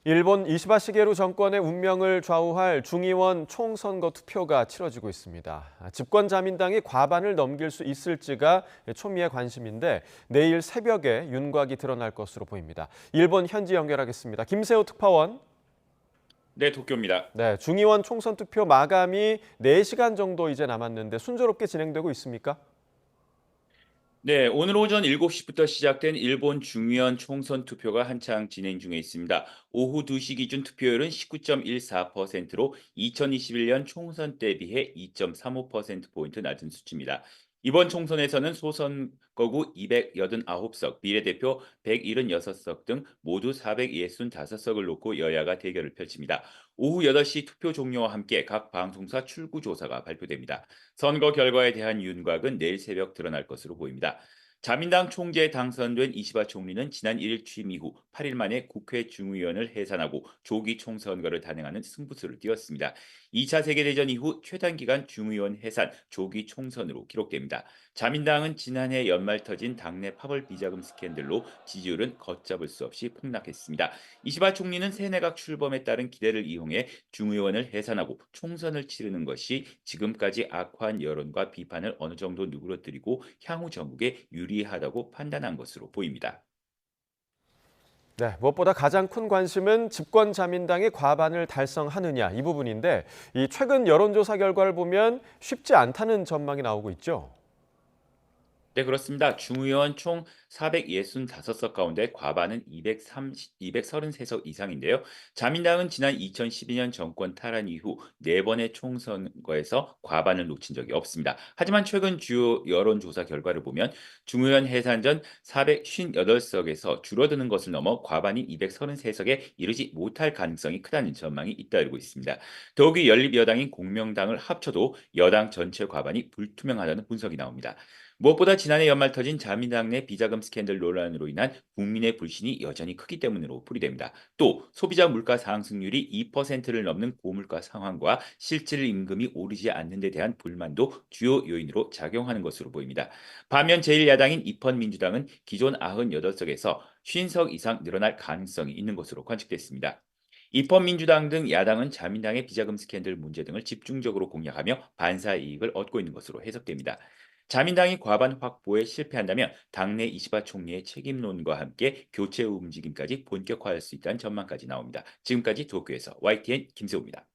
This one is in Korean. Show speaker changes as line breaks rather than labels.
일본 이시바 시게루 정권의 운명을 좌우할 중의원 총선거 투표가 치러지고 있습니다. 집권 자민당이 과반을 넘길 수 있을지가 초미의 관심인데 내일 새벽에 윤곽이 드러날 것으로 보입니다. 일본 현지 연결하겠습니다. 김세호 특파원.
네, 도쿄입니다.
네, 중의원 총선 투표 마감이 4시간 정도 이제 남았는데 순조롭게 진행되고 있습니까?
네, 오늘 오전 7시부터 시작된 일본 중의원 총선 투표가 한창 진행 중에 있습니다. 오후 2시 기준 투표율은 19.14%로 2021년 총선 때 비해 2.35%포인트 낮은 수치입니다. 이번 총선에서는 소선거구 289석, 비례대표 176석 등 모두 465석을 놓고 여야가 대결을 펼칩니다. 오후 8시 투표 종료와 함께 각 방송사 출구 조사가 발표됩니다. 선거 결과에 대한 윤곽은 내일 새벽 드러날 것으로 보입니다. 자민당 총재에 당선된 이시바 총리는 지난 1일 취임 이후 8일 만에 국회 중의원을 해산하고 조기 총선거를 단행하는 승부수를 띄웠습니다. 2차 세계대전 이후 최단기간 중의원 해산, 조기 총선으로 기록됩니다. 자민당은 지난해 연말 터진 당내 파벌 비자금 스캔들로 지지율은 걷잡을 수 없이 폭락했습니다. 이시바 총리는 새 내각 출범에 따른 기대를 이용해 중의원을 해산하고 총선을 치르는 것이 지금까지 악화한 여론과 비판을 어느 정도 누그러뜨리고 향후 정국에 유리하다고 판단한 것으로 보입니다.
네, 무엇보다 가장 큰 관심은 집권 자민당이 과반을 달성하느냐 이 부분인데 이 최근 여론조사 결과를 보면 쉽지 않다는 전망이 나오고 있죠.
네, 그렇습니다. 중의원 총 465석 가운데 과반은 233석 이상인데요. 자민당은 지난 2012년 정권 탈환 이후 4번의 총선거에서 과반을 놓친 적이 없습니다. 하지만 최근 주요 여론조사 결과를 보면 중의원 해산 전 458석에서 줄어드는 것을 넘어 과반인 233석에 이르지 못할 가능성이 크다는 전망이 잇따르고 있습니다. 더욱이 연립여당인 공명당을 합쳐도 여당 전체 과반이 불투명하다는 분석이 나옵니다. 무엇보다 지난해 연말 터진 자민당 내 비자금 스캔들 논란으로 인한 국민의 불신이 여전히 크기 때문으로 풀이됩니다. 또 소비자 물가 상승률이 2%를 넘는 고물가 상황과 실질 임금이 오르지 않는 데 대한 불만도 주요 요인으로 작용하는 것으로 보입니다. 반면 제1야당인 입헌민주당은 기존 98석에서 50석 이상 늘어날 가능성이 있는 것으로 관측됐습니다. 입헌민주당 등 야당은 자민당의 비자금 스캔들 문제 등을 집중적으로 공략하며 반사 이익을 얻고 있는 것으로 해석됩니다. 자민당이 과반 확보에 실패한다면 당내 이시바 총리의 책임론과 함께 교체 움직임까지 본격화할 수 있다는 전망까지 나옵니다. 지금까지 도쿄에서 YTN 김세호입니다.